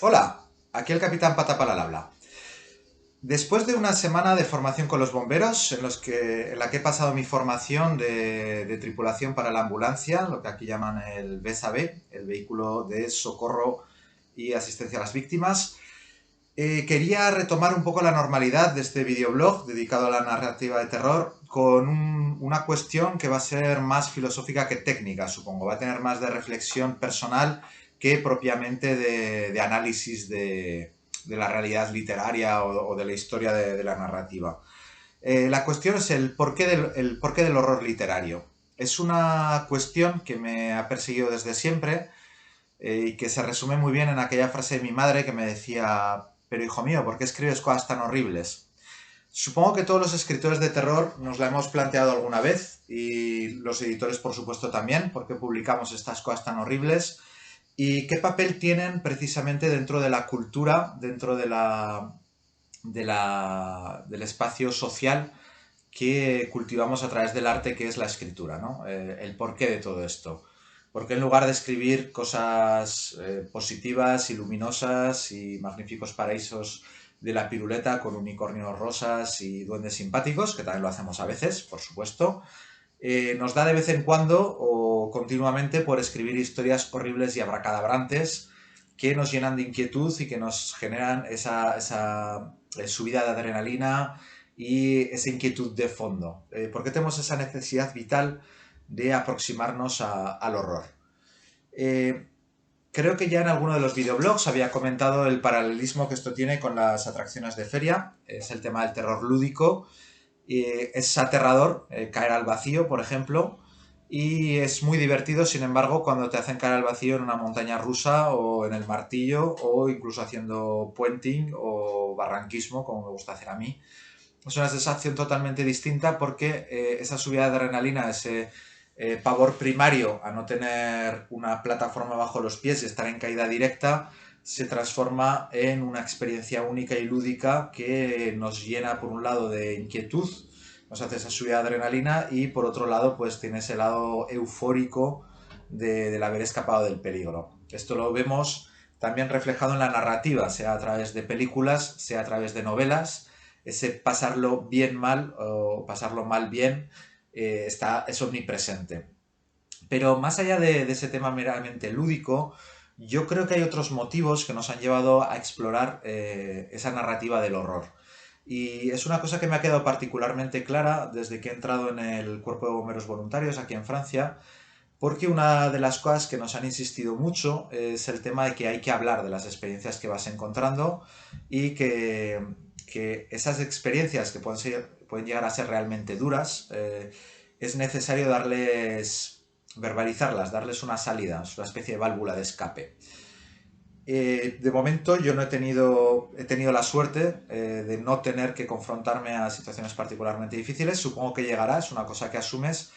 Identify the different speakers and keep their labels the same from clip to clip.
Speaker 1: Hola, aquí el capitán Patapal al habla. Después de una semana de formación con los bomberos, en la que he pasado mi formación de tripulación para la ambulancia, lo que aquí llaman el BSAB, el vehículo de socorro y asistencia a las víctimas, quería retomar un poco la normalidad de este videoblog dedicado a la narrativa de terror con una cuestión que va a ser más filosófica que técnica, supongo. Va a tener más de reflexión personal que propiamente de análisis de la realidad literaria o de la historia de la narrativa. La cuestión es el porqué del horror literario. Es una cuestión que me ha perseguido desde siempre y que se resume muy bien en aquella frase de mi madre que me decía, pero hijo mío, ¿por qué escribes cosas tan horribles? Supongo que todos los escritores de terror nos la hemos planteado alguna vez y los editores por supuesto también, ¿por qué publicamos estas cosas tan horribles? ¿Y qué papel tienen precisamente dentro de la cultura, dentro del espacio social que cultivamos a través del arte que es la escritura, ¿no? El porqué de todo esto. Porque en lugar de escribir cosas positivas y luminosas y magníficos paraísos de la piruleta con unicornios rosas y duendes simpáticos, que también lo hacemos a veces, por supuesto, nos da de vez en cuando o continuamente por escribir historias horribles y abracadabrantes que nos llenan de inquietud y que nos generan esa subida de adrenalina y esa inquietud de fondo. ¿Por qué tenemos esa necesidad vital de aproximarnos al horror? Eh, Creo que ya en alguno de los videoblogs había comentado el paralelismo que esto tiene con las atracciones de feria. Es el tema del terror lúdico. Es aterrador caer al vacío, por ejemplo, y es muy divertido, sin embargo, cuando te hacen caer al vacío en una montaña rusa o en el martillo o incluso haciendo puenting o barranquismo, como me gusta hacer a mí. Es una sensación totalmente distinta porque esa subida de adrenalina, ese pavor primario a no tener una plataforma bajo los pies y estar en caída directa, se transforma en una experiencia única y lúdica que nos llena por un lado de inquietud, nos hace esa subida de adrenalina y por otro lado pues tiene ese lado eufórico del haber escapado del peligro. Esto lo vemos también reflejado en la narrativa, sea a través de películas, sea a través de novelas. Ese pasarlo bien mal o pasarlo mal bien es omnipresente. Pero más allá de ese tema meramente lúdico, yo creo que hay otros motivos que nos han llevado a explorar esa narrativa del horror. Y es una cosa que me ha quedado particularmente clara desde que he entrado en el Cuerpo de Bomberos Voluntarios aquí en Francia, porque una de las cosas que nos han insistido mucho es el tema de que hay que hablar de las experiencias que vas encontrando y que esas experiencias que pueden llegar a ser realmente duras, es necesario verbalizarlas, darles una salida, una especie de válvula de escape. De momento yo no he tenido la suerte de no tener que confrontarme a situaciones particularmente difíciles. Supongo que llegará, es una cosa que asumes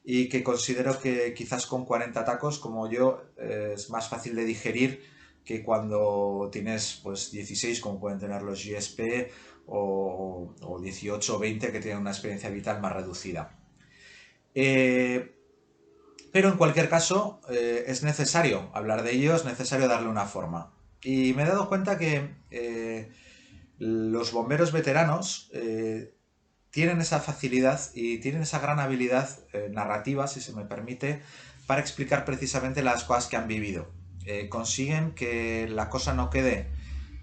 Speaker 1: y que considero que quizás con 40 tacos como yo es más fácil de digerir que cuando tienes pues 16 como pueden tener los GSP o 18 o 20 que tienen una experiencia vital más reducida. Eh, pero en cualquier caso, es necesario hablar de ello, es necesario darle una forma. Y me he dado cuenta que los bomberos veteranos tienen esa facilidad y tienen esa gran habilidad narrativa, si se me permite, para explicar precisamente las cosas que han vivido. Consiguen que la cosa no quede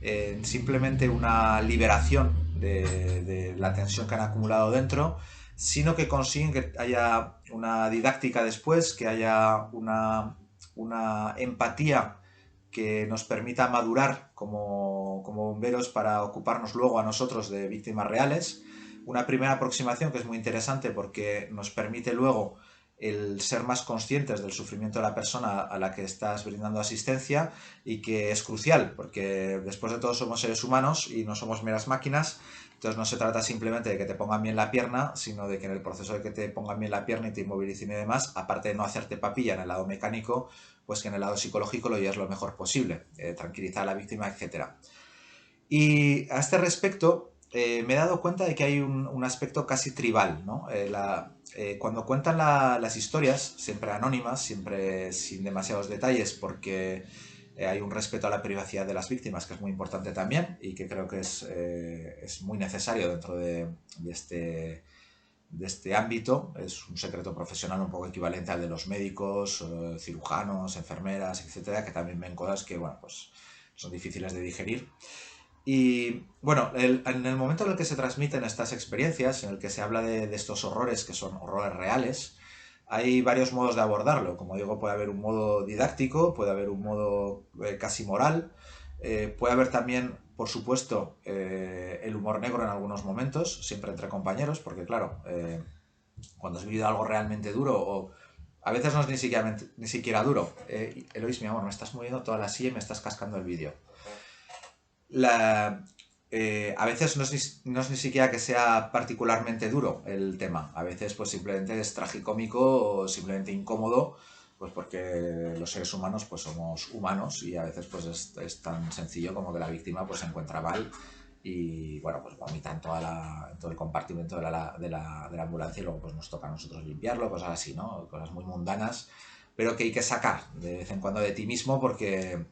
Speaker 1: en simplemente una liberación de la tensión que han acumulado dentro, sino que consiguen que haya una didáctica después, que haya una empatía que nos permita madurar como bomberos para ocuparnos luego a nosotros de víctimas reales. Una primera aproximación que es muy interesante porque nos permite luego el ser más conscientes del sufrimiento de la persona a la que estás brindando asistencia y que es crucial porque después de todo somos seres humanos y no somos meras máquinas. Entonces no se trata simplemente de que te pongan bien la pierna, sino de que en el proceso de que te pongan bien la pierna y te inmovilicen y demás, aparte de no hacerte papilla en el lado mecánico, pues que en el lado psicológico lo lleves lo mejor posible, tranquilizar a la víctima, etcétera. Y a este respecto, me he dado cuenta de que hay un aspecto casi tribal, ¿no? Cuando cuentan las historias, siempre anónimas, siempre sin demasiados detalles, porque hay un respeto a la privacidad de las víctimas que es muy importante también y que creo que es muy necesario dentro de este ámbito. Es un secreto profesional un poco equivalente al de los médicos, cirujanos, enfermeras, etcétera, que también ven cosas que, bueno, pues son difíciles de digerir. Y bueno, en el momento en el que se transmiten estas experiencias, en el que se habla de estos horrores que son horrores reales, hay varios modos de abordarlo. Como digo, puede haber un modo didáctico, puede haber un modo casi moral, puede haber también, por supuesto, el humor negro en algunos momentos, siempre entre compañeros, porque claro, cuando has vivido algo realmente duro o a veces no es ni siquiera duro. Eloís, mi amor, me estás moviendo toda la silla y me estás cascando el vídeo. La, a veces no es ni siquiera que sea particularmente duro el tema. A veces pues simplemente es tragicómico o simplemente incómodo, pues porque los seres humanos pues somos humanos y a veces pues es tan sencillo como que la víctima pues se encuentra mal y bueno pues vomita en en todo el compartimento de la ambulancia y luego pues nos toca a nosotros limpiarlo, cosas así, ¿no? Cosas muy mundanas, pero que hay que sacar de vez en cuando de ti mismo porque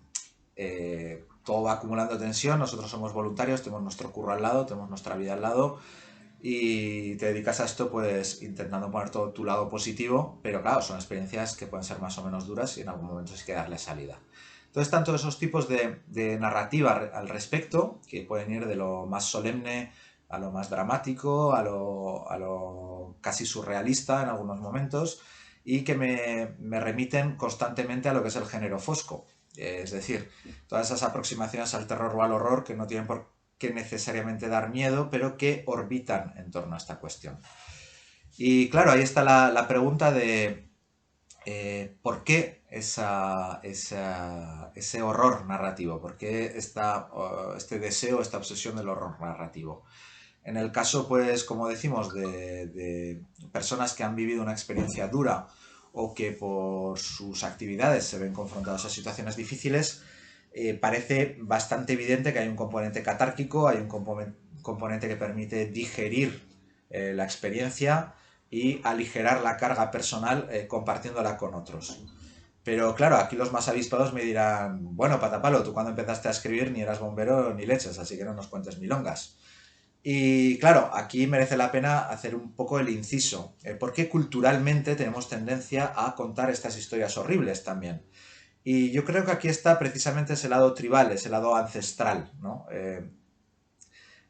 Speaker 1: todo va acumulando tensión, nosotros somos voluntarios, tenemos nuestro curro al lado, tenemos nuestra vida al lado y te dedicas a esto pues intentando poner todo tu lado positivo, pero claro, son experiencias que pueden ser más o menos duras y en algún momento hay que darle salida. Entonces, tanto esos tipos de narrativa al respecto, que pueden ir de lo más solemne a lo más dramático, a lo casi surrealista en algunos momentos, y que me remiten constantemente a lo que es el género fosco. Es decir, todas esas aproximaciones al terror o al horror que no tienen por qué necesariamente dar miedo, pero que orbitan en torno a esta cuestión. Y claro, ahí está la pregunta de ¿por qué ese horror narrativo? ¿Por qué este deseo, esta obsesión del horror narrativo? En el caso, pues, como decimos, de personas que han vivido una experiencia dura o que por sus actividades se ven confrontados a situaciones difíciles, parece bastante evidente que hay un componente catárquico, hay un componente que permite digerir la experiencia y aligerar la carga personal compartiéndola con otros. Pero claro, aquí los más avispados me dirán, bueno, Patapalo, tú cuando empezaste a escribir ni eras bombero ni leches, así que no nos cuentes milongas. Y claro, aquí merece la pena hacer un poco el inciso, porque culturalmente tenemos tendencia a contar estas historias horribles también. Y yo creo que aquí está precisamente ese lado tribal, ese lado ancestral, ¿no?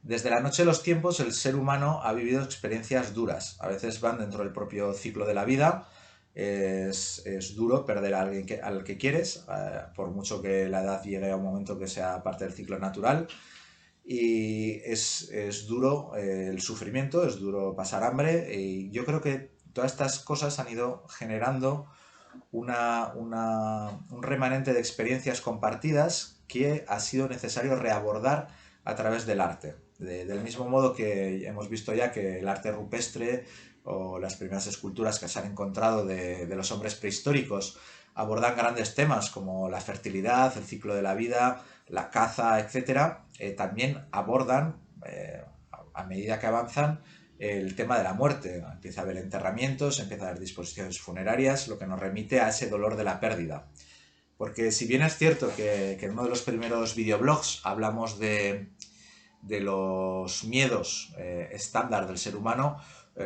Speaker 1: Desde la noche de los tiempos el ser humano ha vivido experiencias duras. A veces van dentro del propio ciclo de la vida. Es duro perder a alguien al que quieres, por mucho que la edad llegue a un momento que sea parte del ciclo natural. Y es duro el sufrimiento, es duro pasar hambre. Y yo creo que todas estas cosas han ido generando un remanente de experiencias compartidas que ha sido necesario reabordar a través del arte. Del mismo modo que hemos visto ya que el arte rupestre o las primeras esculturas que se han encontrado de los hombres prehistóricos abordan grandes temas como la fertilidad, el ciclo de la vida, la caza, etc. También abordan, a medida que avanzan, el tema de la muerte. Empieza a haber enterramientos, empieza a haber disposiciones funerarias, lo que nos remite a ese dolor de la pérdida. Porque si bien es cierto que en uno de los primeros videoblogs hablamos de los miedos estándar del ser humano,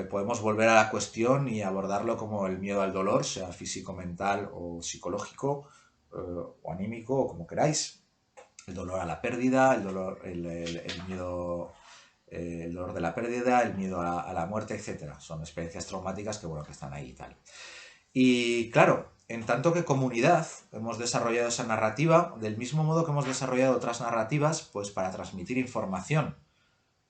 Speaker 1: podemos volver a la cuestión y abordarlo como el miedo al dolor, sea físico, mental o psicológico o anímico o como queráis. El dolor a la pérdida, el miedo, el dolor de la pérdida, el miedo a la muerte, etcétera. Son experiencias traumáticas que, bueno, que están ahí y tal. Y claro, en tanto que comunidad hemos desarrollado esa narrativa, del mismo modo que hemos desarrollado otras narrativas, pues para transmitir información.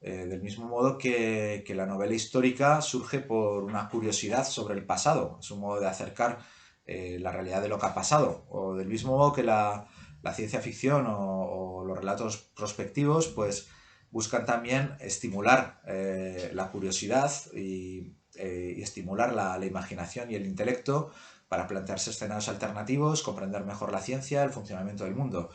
Speaker 1: Del mismo modo que la novela histórica surge por una curiosidad sobre el pasado, es un modo de acercar la realidad de lo que ha pasado, o del mismo modo que la ciencia ficción o los relatos prospectivos, pues buscan también estimular la curiosidad y estimular la imaginación y el intelecto para plantearse escenarios alternativos, comprender mejor la ciencia, el funcionamiento del mundo.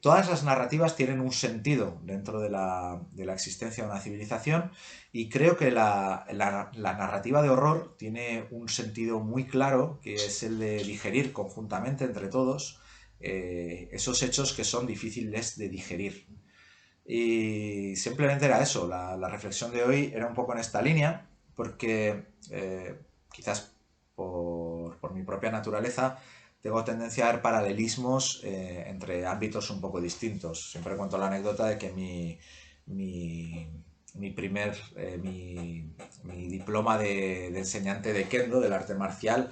Speaker 1: Todas las narrativas tienen un sentido dentro de la existencia de una civilización y creo que la narrativa de horror tiene un sentido muy claro, que es el de digerir conjuntamente entre todos esos hechos que son difíciles de digerir. Y simplemente era eso, la reflexión de hoy era un poco en esta línea, porque quizás por mi propia naturaleza tengo tendencia a ver paralelismos entre ámbitos un poco distintos. Siempre cuento la anécdota de que mi diploma de enseñante de Kendo, del arte marcial,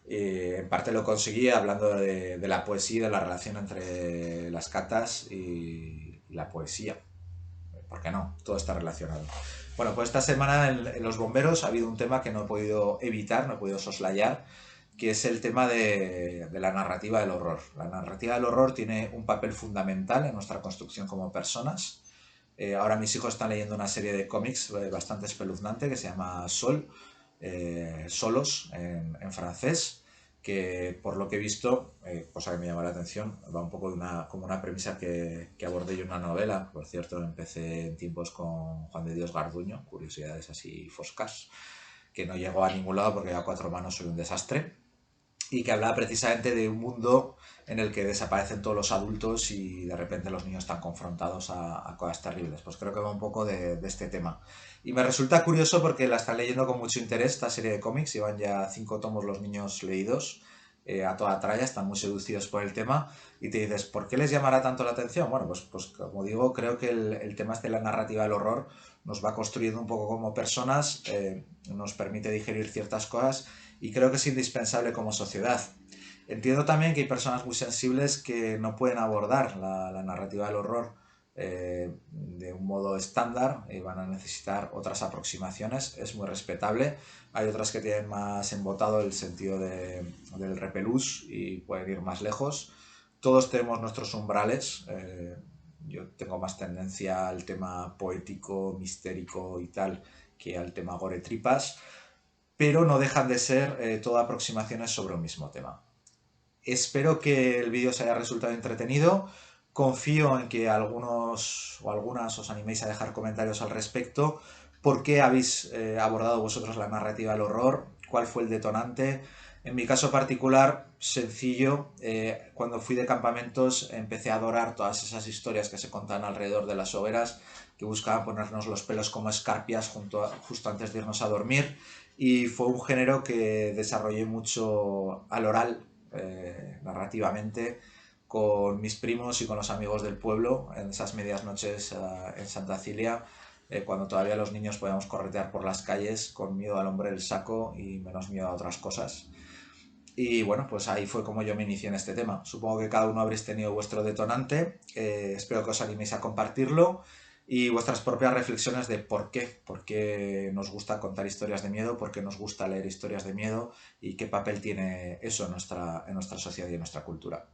Speaker 1: en parte lo conseguí hablando de la poesía y de la relación entre las katas y la poesía. ¿Por qué no? Todo está relacionado. Bueno, pues esta semana en Los Bomberos ha habido un tema que no he podido evitar, no he podido soslayar, que es el tema de la narrativa del horror. La narrativa del horror tiene un papel fundamental en nuestra construcción como personas. Ahora mis hijos están leyendo una serie de cómics bastante espeluznante que se llama Solos en francés, que por lo que he visto, cosa que me llama la atención, va un poco como una premisa que abordé yo en una novela. Por cierto, empecé en tiempos con Juan de Dios Garduño, curiosidades así foscas, que no llegó a ningún lado porque a cuatro manos soy un desastre, y que hablaba precisamente de un mundo en el que desaparecen todos los adultos y de repente los niños están confrontados a cosas terribles. Pues creo que va un poco de este tema. Y me resulta curioso porque la están leyendo con mucho interés esta serie de cómics, llevan ya 5 tomos los niños leídos, a toda tralla, están muy seducidos por el tema, y te dices, ¿por qué les llamará tanto la atención? Bueno, pues como digo, creo que el tema de la narrativa del horror nos va construyendo un poco como personas, nos permite digerir ciertas cosas, y creo que es indispensable como sociedad. Entiendo también que hay personas muy sensibles que no pueden abordar la narrativa del horror de un modo estándar y van a necesitar otras aproximaciones, es muy respetable. Hay otras que tienen más embotado el sentido del repelús y pueden ir más lejos. Todos tenemos nuestros umbrales. Yo tengo más tendencia al tema poético, mistérico y tal, que al tema gore tripas, pero no dejan de ser todas aproximaciones sobre un mismo tema. Espero que el vídeo os haya resultado entretenido. Confío en que algunos o algunas os animéis a dejar comentarios al respecto. ¿Por qué habéis abordado vosotros la narrativa del horror? ¿Cuál fue el detonante? En mi caso particular, sencillo, cuando fui de campamentos empecé a adorar todas esas historias que se contaban alrededor de las hogueras, que buscaban ponernos los pelos como escarpias justo antes de irnos a dormir, y fue un género que desarrollé mucho al oral, narrativamente, con mis primos y con los amigos del pueblo en esas medias noches en Santa Cilia, cuando todavía los niños podíamos corretear por las calles con miedo al hombre del saco y menos miedo a otras cosas. Y bueno, pues ahí fue como yo me inicié en este tema. Supongo que cada uno habréis tenido vuestro detonante, espero que os animéis a compartirlo y vuestras propias reflexiones de por qué nos gusta contar historias de miedo, por qué nos gusta leer historias de miedo y qué papel tiene eso en nuestra sociedad y en nuestra cultura.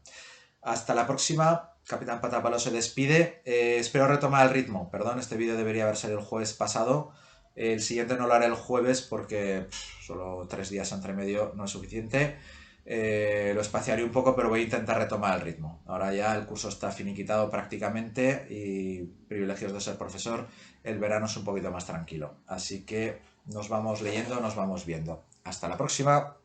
Speaker 1: Hasta la próxima, Capitán Patapalo se despide. Espero retomar el ritmo. Perdón, este vídeo debería haber salido el jueves pasado. El siguiente no lo haré el jueves porque solo 3 días entre medio no es suficiente. Lo espaciaré un poco, pero voy a intentar retomar el ritmo. Ahora ya el curso está finiquitado prácticamente y privilegios de ser profesor, el verano es un poquito más tranquilo. Así que nos vamos leyendo, nos vamos viendo. Hasta la próxima.